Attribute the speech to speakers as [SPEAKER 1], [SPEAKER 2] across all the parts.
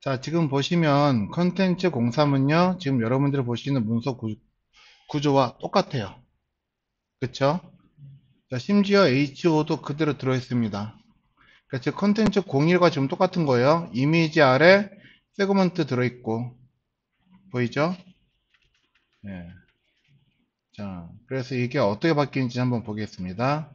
[SPEAKER 1] 자, 지금 보시면 컨텐츠 03은요, 지금 여러분들이 보시는 문서 구조와 똑같아요. 그쵸? 자, 심지어 HO도 그대로 들어있습니다. 그러니까 즉 컨텐츠 01과 지금 똑같은 거예요. 이미지 아래 세그먼트 들어있고, 보이죠? 예. 자, 그래서 이게 어떻게 바뀌는지 한번 보겠습니다.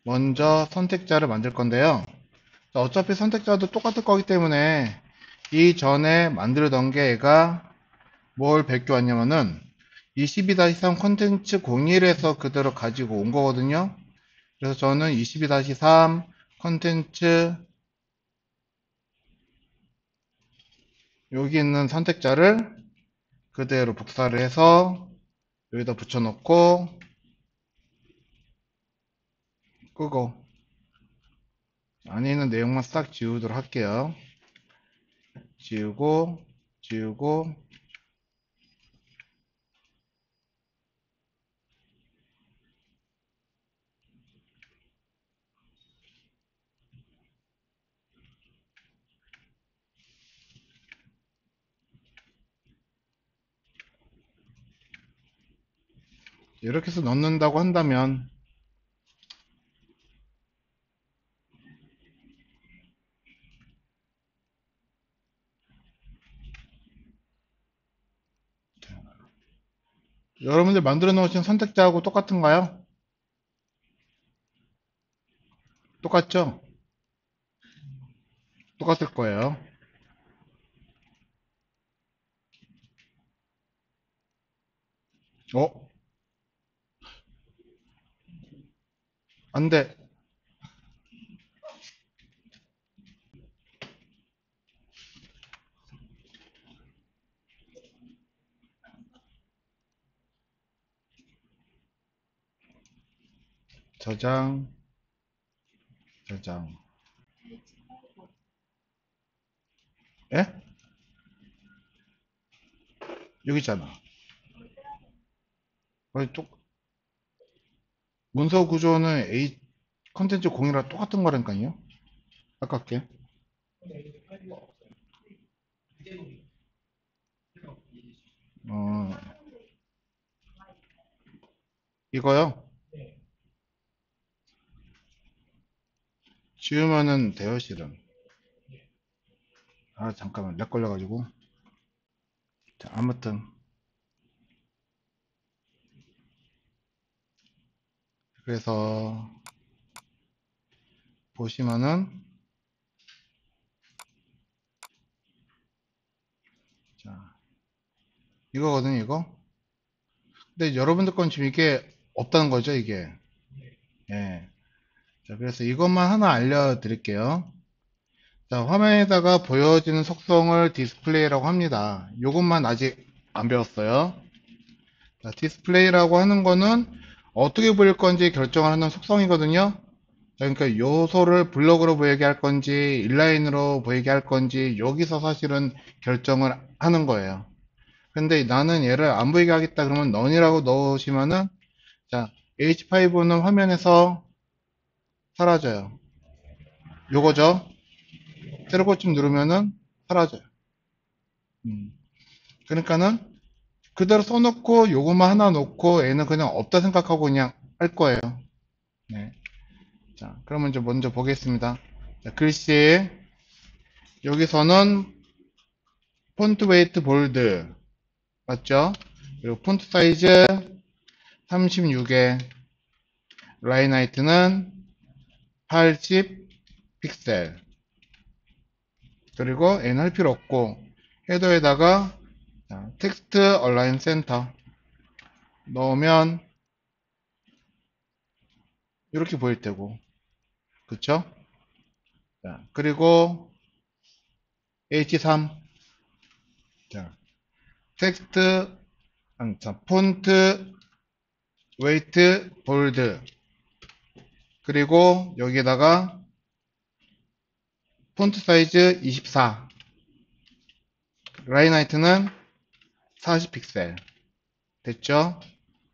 [SPEAKER 1] 먼저 선택자를 만들 건데요. 자, 어차피 선택자도 똑같을 거기 때문에 이전에 만들던 게 얘가 뭘 베껴왔냐면은 22-3 컨텐츠 01에서 그대로 가지고 온 거거든요. 그래서 저는 22-3 컨텐츠 여기 있는 선택자를 그대로 복사를 해서 여기다 붙여놓고 끄고 안에 있는 내용만 싹 지우도록 할게요. 지우고 지우고 이렇게 해서 넣는다고 한다면 여러분들 만들어 놓으신 선택자하고 똑같은가요? 똑같죠? 똑같을 거예요. 어? 안 돼. 저장, 저장. 예? 여기 있잖아. 문서 구조는 컨텐츠 공유랑 똑같은 거라니까요. 아깝게. 어, 이거요. 지우면은 돼요, 실은. 아, 잠깐만. 렉 걸려가지고. 자, 아무튼. 그래서, 보시면은, 자, 이거거든요, 이거. 근데 여러분들 건 지금 이게 없다는 거죠, 이게. 예. 자, 그래서 이것만 하나 알려드릴게요. 자, 화면에다가 보여지는 속성을 디스플레이라고 합니다. 이것만 아직 안 배웠어요. 자, 디스플레이라고 하는 거는 어떻게 보일 건지 결정하는 속성이거든요. 자, 그러니까 요소를 블록으로 보이게 할 건지 인라인으로 보이게 할 건지 여기서 사실은 결정을 하는 거예요. 근데 나는 얘를 안 보이게 하겠다 그러면 none이라고 넣으시면은 자, H5는 화면에서 사라져요. 요거죠. 세로 고침 누르면은 사라져요. 음. 그러니까는 그대로 써놓고 요것만 하나 놓고 얘는 그냥 없다 생각하고 그냥 할 거예요. 네. 자, 그러면 이제 먼저 보겠습니다. 자, 글씨 여기서는 폰트 웨이트 볼드 맞죠? 그리고 폰트 사이즈 36에 라인 하이트는 80 픽셀 그리고 얘는 할 필요 없고 헤더에다가 텍스트 얼라인 센터 넣으면 이렇게 보일 테고 그쵸? 자, 그리고 H3 자, 텍스트 폰트 웨이트 볼드 그리고 여기에다가 폰트 사이즈 24 라인 하이트는 40 픽셀 됐죠?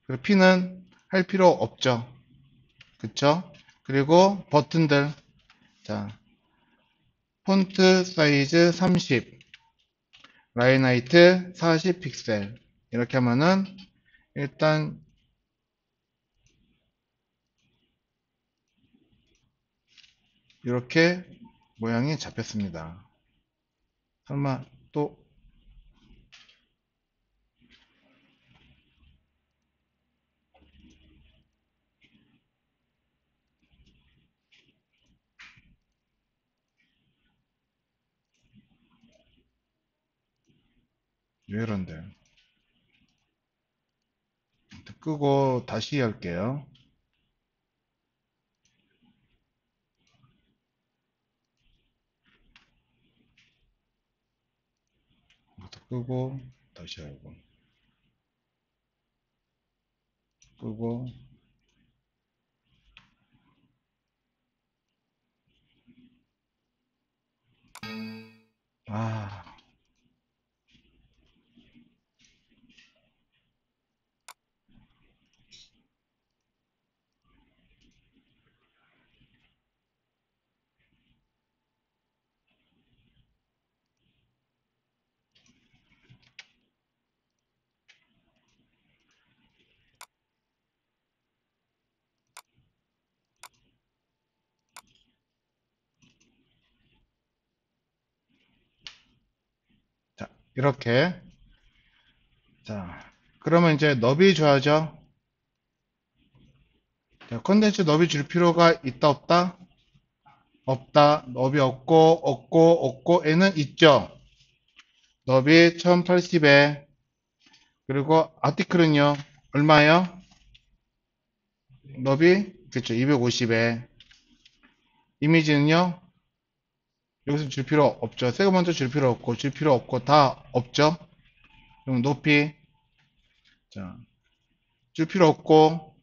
[SPEAKER 1] 그리고 P는 할 필요 없죠. 그쵸? 그리고 버튼들 자 폰트 사이즈 30 라인 하이트 40 픽셀. 이렇게 하면은 일단 이렇게 모양이 잡혔습니다. 설마 또 왜 이런데? 끄고 다시 할게요. 이것도 끄고 다시 하고 끄고 아 자, 이렇게. 자, 그러면 이제 너비 줘야죠. 자, 컨텐츠 너비 줄 필요가 있다, 없다? 없다. 너비 없고, 애는 있죠. 너비 1080에, 그리고 아티클은요, 얼마예요? 너비? 그쵸, 250에. 이미지는요, 여기서 줄 필요 없죠. 세그먼트 줄 필요 없고, 줄 필요 없고, 다 없죠. 그럼 높이. 자, 줄 필요 없고,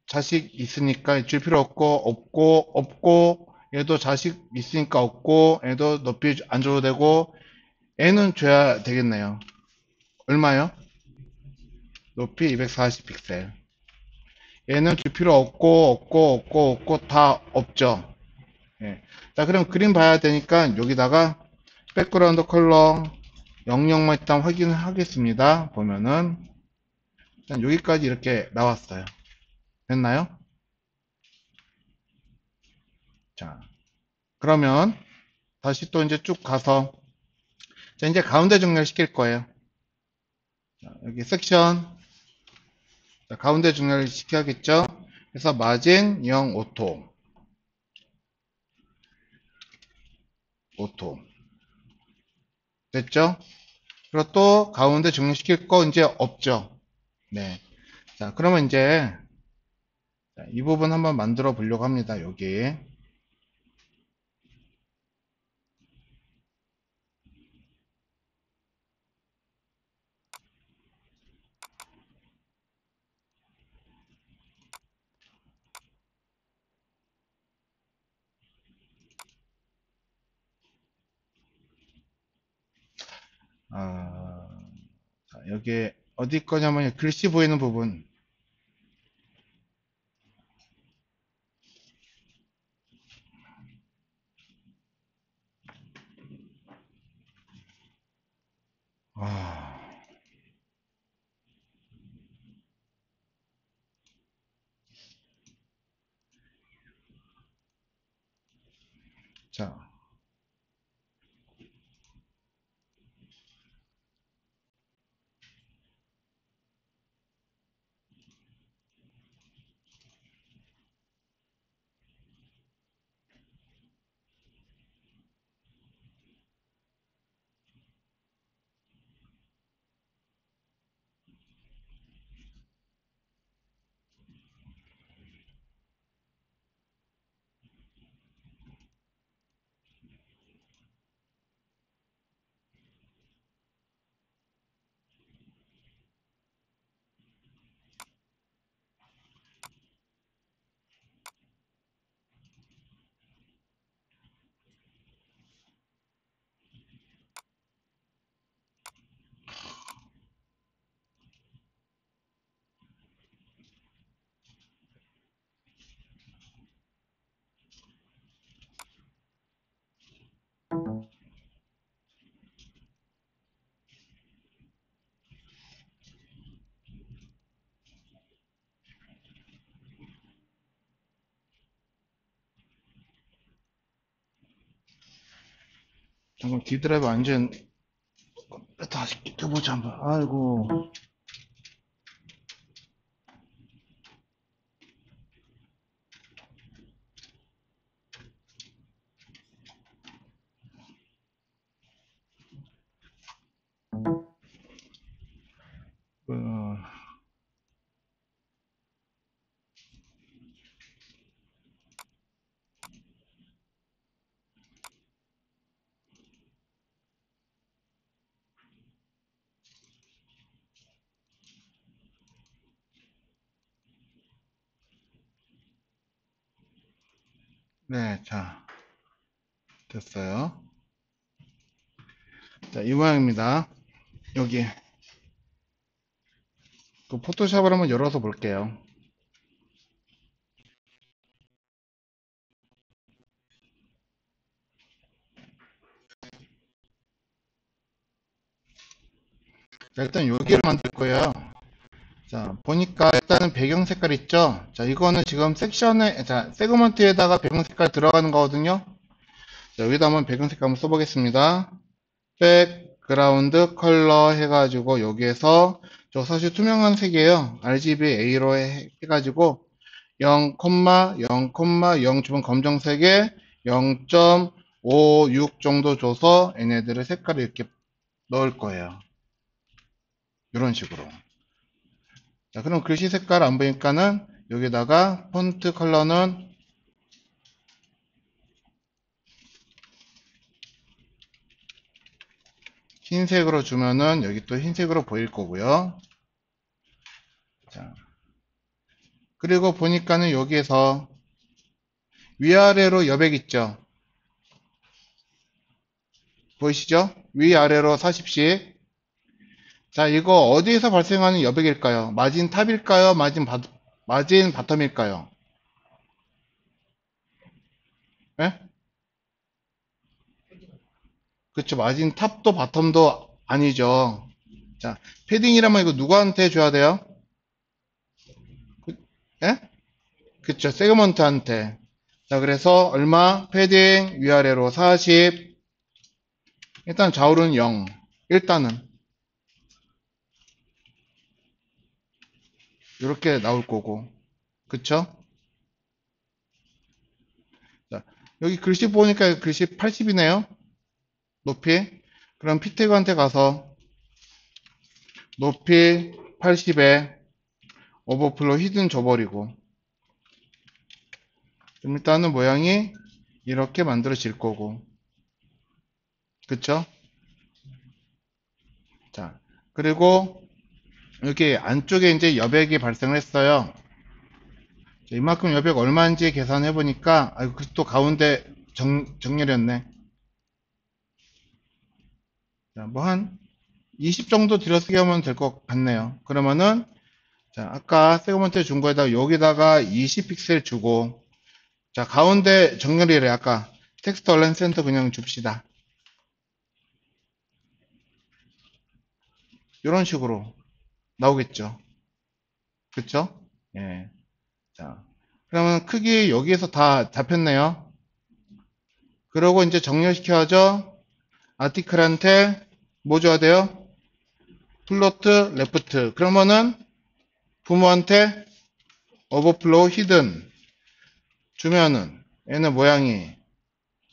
[SPEAKER 1] 자식 있으니까 줄 필요 없고, 얘도 자식 있으니까 없고, 얘도 높이 안 줘도 되고, 애는 줘야 되겠네요. 얼마요? 높이 240 픽셀. 얘는 줄 필요 없고, 다 없죠. 예. 자, 그럼 그림 봐야 되니까 여기다가 백그라운드 컬러 00만 일단 확인을 하겠습니다. 보면은, 일단 여기까지 이렇게 나왔어요. 됐나요? 자, 그러면 다시 또 이제 쭉 가서, 자, 이제 가운데 정렬 시킬 거예요. 자, 여기 섹션, 자, 가운데 정렬 시켜야겠죠? 그래서 마진 0 오토. 됐죠? 그리고 또 가운데 정렬시킬 거 이제 없죠? 네. 자, 그러면 이제 이 부분 한번 만들어 보려고 합니다. 여기. 아, 자, 여기 어디 거냐면 글씨 보이는 부분. 아, 자, 잠깐 D 드라이브 완전 다시 켜보자 한번. 아이고. 어, 네, 자, 됐어요. 자, 이 모양입니다. 여기 그 포토샵을 한번 열어서 볼게요. 자, 일단 여기를 만들 거예요. 자, 보니까 일단은 배경 색깔 있죠? 자, 이거는 지금 섹션에, 자, 세그먼트에다가 배경 색깔 들어가는 거거든요. 자, 여기다 한번 배경 색깔 한번 써보겠습니다. 백그라운드 컬러 해가지고 여기에서 저 사실 투명한 색이에요. RGBA로 해가지고 0, 0, 0 주면 검정색에 0.56 정도 줘서 얘네들의 색깔을 이렇게 넣을 거예요. 이런 식으로. 자, 그럼 글씨 색깔 안 보니까는 여기다가 폰트 컬러는 흰색으로 주면은 여기 또 흰색으로 보일 거고요. 자, 그리고 보니까는 여기에서 위아래로 여백 있죠? 보이시죠? 위아래로 40씩. 자, 이거 어디에서 발생하는 여백일까요? 마진 탑일까요? 마진 바텀일까요? 예? 그쵸. 마진 탑도 바텀도 아니죠. 자, 패딩이라면 이거 누구한테 줘야 돼요? 예? 그쵸. 세그먼트한테. 자, 그래서 얼마? 패딩 위아래로 40. 일단 좌우로는 0. 일단은. 이렇게 나올 거고. 그쵸? 자, 여기 글씨 보니까 글씨 80이네요. 높이. 그럼 피태그한테 가서 높이 80에 오버플로 히든 줘버리고. 그럼 일단은 모양이 이렇게 만들어질 거고. 그쵸? 자, 그리고 여기 안쪽에 이제 여백이 발생을 했어요. 자, 이만큼 여백 얼마인지 계산해 보니까, 아이고, 또 가운데 정렬이었네. 자, 뭐 한 20 정도 들여쓰기 하면 될 것 같네요. 그러면은, 자, 아까 세그먼트 준 거에다가 여기다가 20 픽셀 주고, 자, 가운데 정렬이래. 아까 텍스트 얼라인 센터 그냥 줍시다. 이런 식으로 나오겠죠. 그쵸? 예. 자, 그러면 크기 여기에서 다 잡혔네요. 그러고 이제 정렬시켜야죠. 아티클한테 뭐 줘야 돼요? 플로트 레프트. 그러면은 부모한테 오버플로우 히든 주면은 얘는 모양이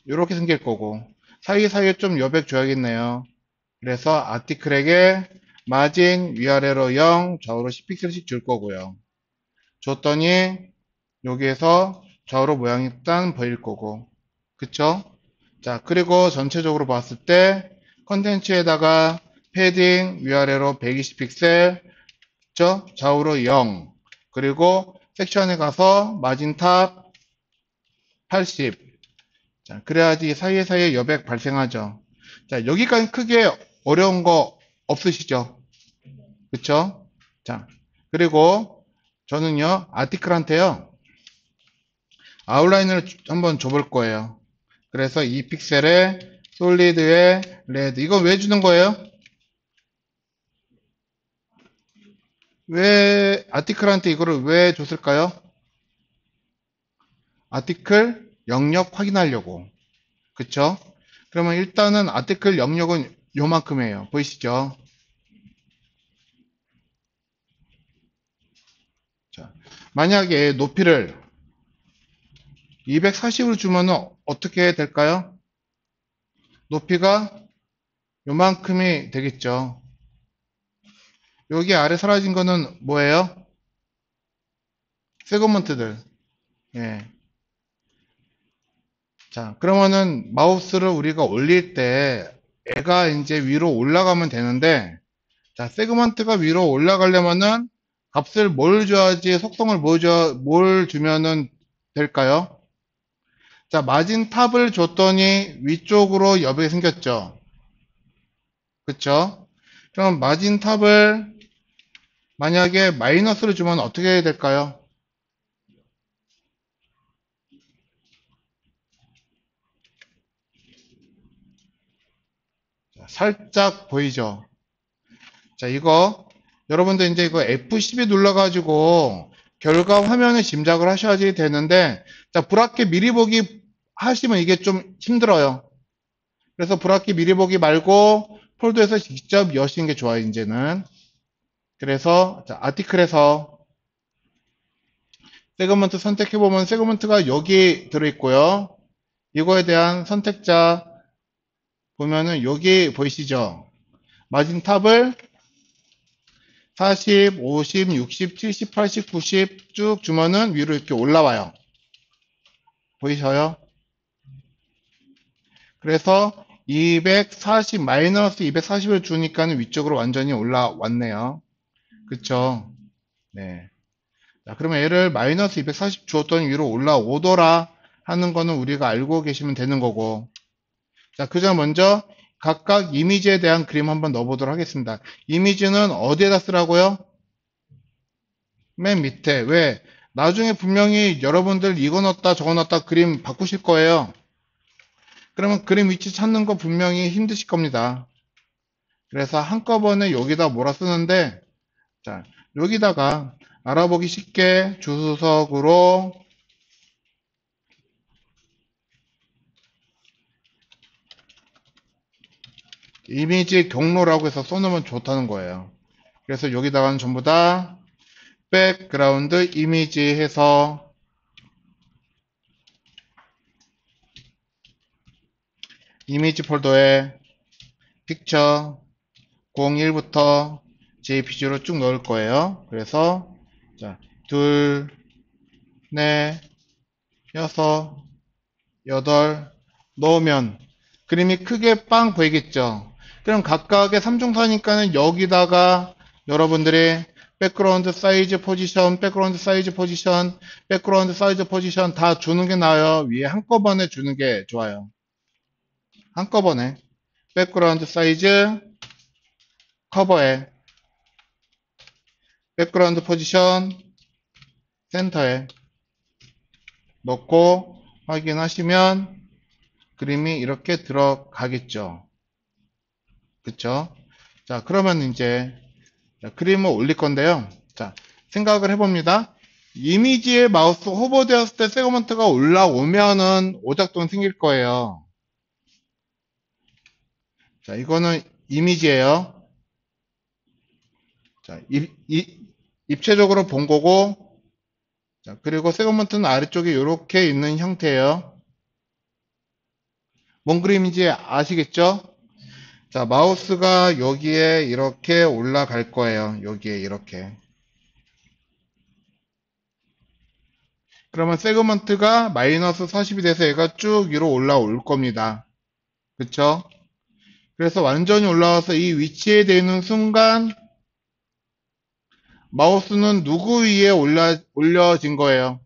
[SPEAKER 1] 이렇게 생길 거고 사이사이에 좀 여백 줘야겠네요. 그래서 아티클에게 마진 위아래로 0, 좌우로 10픽셀씩 줄 거고요. 줬더니 여기에서 좌우로 모양이 딱 보일 거고. 그쵸? 자, 그리고 전체적으로 봤을 때 컨텐츠에다가 패딩 위아래로 120픽셀, 그쵸? 좌우로 0. 그리고 섹션에 가서 마진 탑 80. 자, 그래야지 사이에 여백 발생하죠. 자, 여기까지 크게 어려운 거 없으시죠? 그쵸? 자, 그리고 저는요, 아티클한테요, 아웃라인을 한번 줘볼 거예요. 그래서 이 픽셀에 솔리드에 레드. 이거 왜 주는 거예요? 왜 아티클한테 이거를 왜 줬을까요? 아티클 영역 확인하려고. 그쵸? 그러면 일단은 아티클 영역은 요만큼이에요. 보이시죠? 자, 만약에 높이를 240으로 주면 어떻게 될까요? 높이가 요만큼이 되겠죠. 여기 아래 사라진 거는 뭐예요? 세그먼트들. 예. 자, 그러면은 마우스를 우리가 올릴 때 애가 이제 위로 올라가면 되는데, 자, 세그먼트가 위로 올라가려면은 값을 뭘 줘야지, 속성을 뭘 주면은 될까요? 자, 마진 탑을 줬더니 위쪽으로 여백이 생겼죠. 그쵸? 그럼 마진 탑을 만약에 마이너스를 주면 어떻게 해야 될까요? 자, 살짝 보이죠? 자, 여러분들 이제 이거 F12 눌러가지고 결과 화면을 짐작을 하셔야지 되는데, 자, 브라켓 미리 보기 하시면 이게 좀 힘들어요. 그래서 브라켓 미리 보기 말고 폴더에서 직접 여시는 게 좋아요, 이제는. 그래서, 자, 아티클에서 세그먼트 선택해보면 세그먼트가 여기 들어있고요. 이거에 대한 선택자 보면은 여기 보이시죠? 마진 탑을 40, 50, 60, 70, 80, 90 쭉 주면은 위로 이렇게 올라와요. 보이셔요? 그래서 240, 마이너스 240을 주니까는 위쪽으로 완전히 올라왔네요. 그쵸? 네. 자, 그러면 얘를 마이너스 240 주었더니 위로 올라오더라 하는 거는 우리가 알고 계시면 되는 거고. 자, 그 전 먼저 각각 이미지에 대한 그림 한번 넣어보도록 하겠습니다. 이미지는 어디에다 쓰라고요? 맨 밑에. 왜? 나중에 분명히 여러분들 이거 넣었다 저거 넣었다 그림 바꾸실 거예요. 그러면 그림 위치 찾는 거 분명히 힘드실 겁니다. 그래서 한꺼번에 여기다 몰아 쓰는데, 자, 여기다가 알아보기 쉽게 주석으로 이미지 경로라고 해서 써놓으면 좋다는 거예요. 그래서 여기다가는 전부 다 백그라운드 이미지 해서 이미지 폴더에 픽처 01부터 JPG로 쭉 넣을 거예요. 그래서 자, 둘, 넷, 여섯, 여덟 넣으면 그림이 크게 빵 보이겠죠. 그럼 각각의 3중사니까는 여기다가 여러분들이 백그라운드 사이즈 포지션, 백그라운드 사이즈 포지션, 백그라운드 사이즈 포지션 다 주는 게 나아요. 위에 한꺼번에 주는 게 좋아요. 한꺼번에 백그라운드 사이즈 커버에 백그라운드 포지션 센터에 넣고 확인하시면 그림이 이렇게 들어가겠죠. 그쵸? 자, 그러면 이제 그림을 올릴 건데요. 자, 생각을 해봅니다. 이미지에 마우스 호버되었을 때 세그먼트가 올라오면은 오작동이 생길 거예요. 자, 이거는 이미지예요. 자, 입체적으로 본 거고, 자, 그리고 세그먼트는 아래쪽에 이렇게 있는 형태예요. 뭔 그림인지 아시겠죠? 자, 마우스가 여기에 이렇게 올라갈 거예요. 여기에 이렇게. 그러면 세그먼트가 마이너스 40이 돼서 얘가 쭉 위로 올라올 겁니다. 그쵸? 그래서 완전히 올라와서 이 위치에 되는 순간 마우스는 누구 위에 올려진 거예요?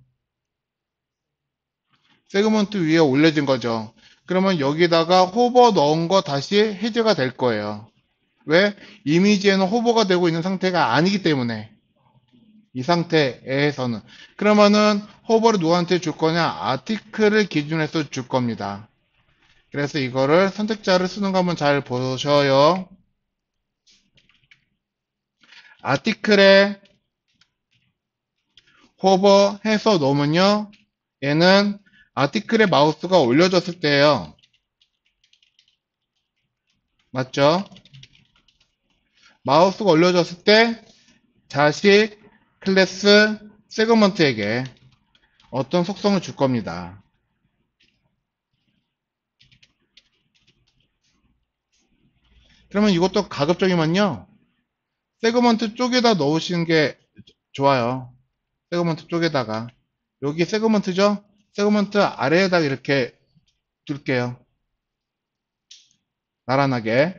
[SPEAKER 1] 세그먼트 위에 올려진 거죠. 그러면 여기다가 호버 넣은 거 다시 해제가 될 거예요. 왜? 이미지에는 호버가 되고 있는 상태가 아니기 때문에. 이 상태에서는. 그러면은 호버를 누구한테 줄 거냐? 아티클을 기준으로 해서 줄 겁니다. 그래서 이거를 선택자를 쓰는 거 한번 잘 보셔요. 아티클에 호버해서 놓으면요. 얘는 아티클에 마우스가 올려졌을 때예요. 맞죠? 마우스가 올려졌을 때 자식 클래스 세그먼트에게 어떤 속성을 줄 겁니다. 그러면 이것도 가급적이면요, 세그먼트 쪽에다 넣으시는 게 좋아요. 세그먼트 쪽에다가. 여기 세그먼트죠? 세그먼트 아래에다 이렇게 둘게요. 나란하게.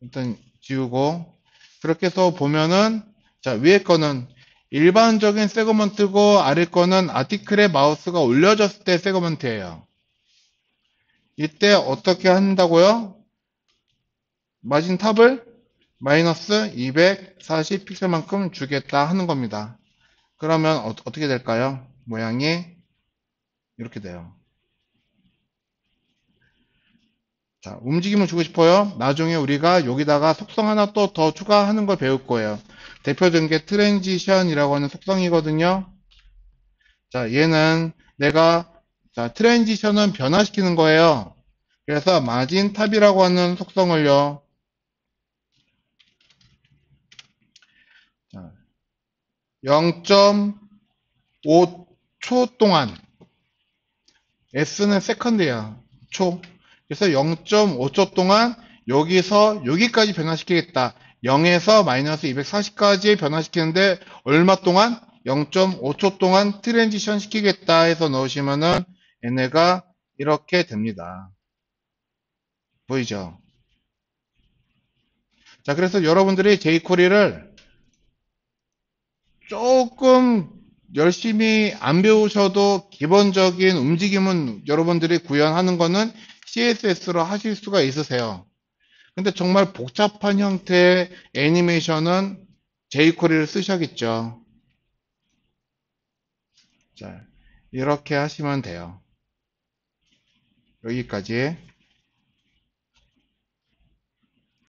[SPEAKER 1] 일단 지우고. 그렇게 해서 보면은, 자, 위에 거는 일반적인 세그먼트고, 아래 거는 아티클에 마우스가 올려졌을 때 세그먼트예요. 이때 어떻게 한다고요? 마진 탑을 마이너스 240 픽셀만큼 주겠다 하는 겁니다. 그러면 어떻게 될까요? 모양이 이렇게 돼요. 자, 움직임을 주고 싶어요. 나중에 우리가 여기다가 속성 하나 또 더 추가하는 걸 배울 거예요. 대표적인 게 트랜지션이라고 하는 속성이거든요. 자, 얘는 내가, 자, 트랜지션은 변화시키는 거예요. 그래서 마진 탑이라고 하는 속성을요. 자, 0.5초 동안, S는 세컨드야. 초. 그래서 0.5초 동안 여기서 여기까지 변화시키겠다. 0에서 마이너스 240까지 변화시키는데 얼마 동안? 0.5초 동안 트랜지션 시키겠다 해서 넣으시면은 얘네가 이렇게 됩니다. 보이죠? 자, 그래서 여러분들이 jQuery를 조금 열심히 안 배우셔도 기본적인 움직임은 여러분들이 구현하는 거는 CSS로 하실 수가 있으세요. 근데 정말 복잡한 형태의 애니메이션은 jQuery를 쓰셔야겠죠. 자, 이렇게 하시면 돼요. 여기까지.